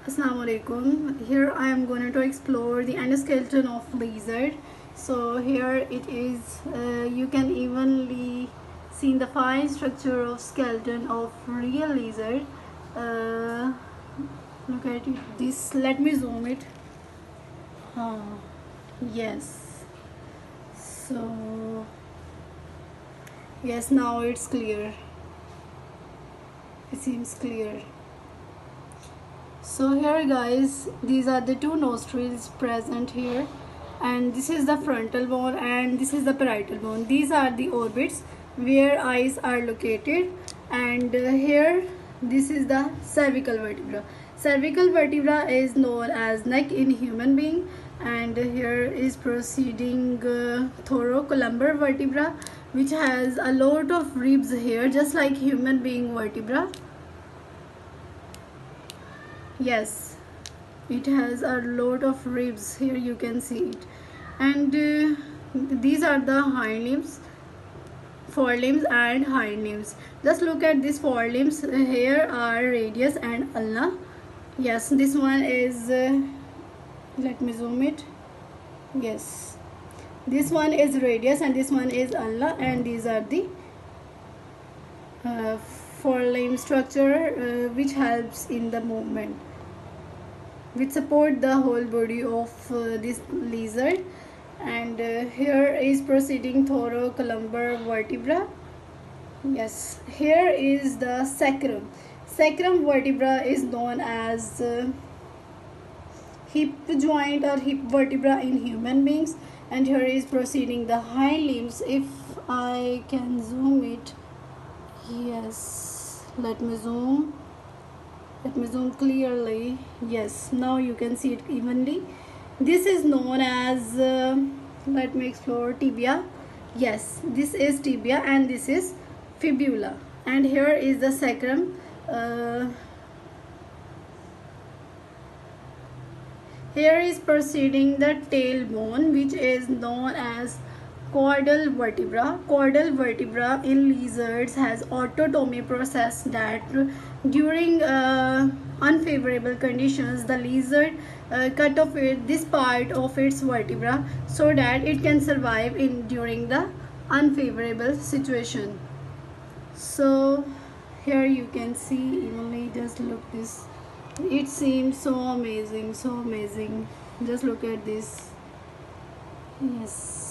Assalamu alaikum. Here I am going to explore the endoskeleton of lizard. So here it is. You can evenly see the fine structure of skeleton of real lizard. Uh, Look at it. This. Let me zoom it. Yes. So yes, now it's clear. It seems clear. So here guys, these are the two nostrils present here, and this is the frontal bone and this is the parietal bone. These are the orbits where eyes are located, and here this is the cervical vertebra. Cervical vertebra is known as neck in human being, and here is proceeding thoracolumbar vertebra, which has a lot of ribs here just like human being vertebra. Yes, it has a lot of ribs here, you can see it. And these are the hind limbs, forelimbs and hind limbs. Just look at these forelimbs. Here are radius and ulna. Yes, this one is let me zoom it. Yes, this one is radius and this one is ulna, and these are the uh, forelimb structure which helps in the movement, which support the whole body of this lizard. And here is proceeding thoracolumbar vertebra. Yes, here is the sacrum vertebra is known as hip joint or hip vertebra in human beings. And here is proceeding the hind limbs. If I can zoom it, yes, let me zoom clearly. Yes, now you can see it evenly. This is known as let me explore tibia. Yes, this is tibia and this is fibula, and here is the sacrum. Here is proceeding the tailbone, which is known as caudal vertebra. Caudal vertebra in lizards has autotomy process that during unfavorable conditions the lizard cut off this part of its vertebra so that it can survive in during the unfavorable situation. So here you can see evenly. Just look this. It seems so amazing, so amazing. Just look at this. Yes.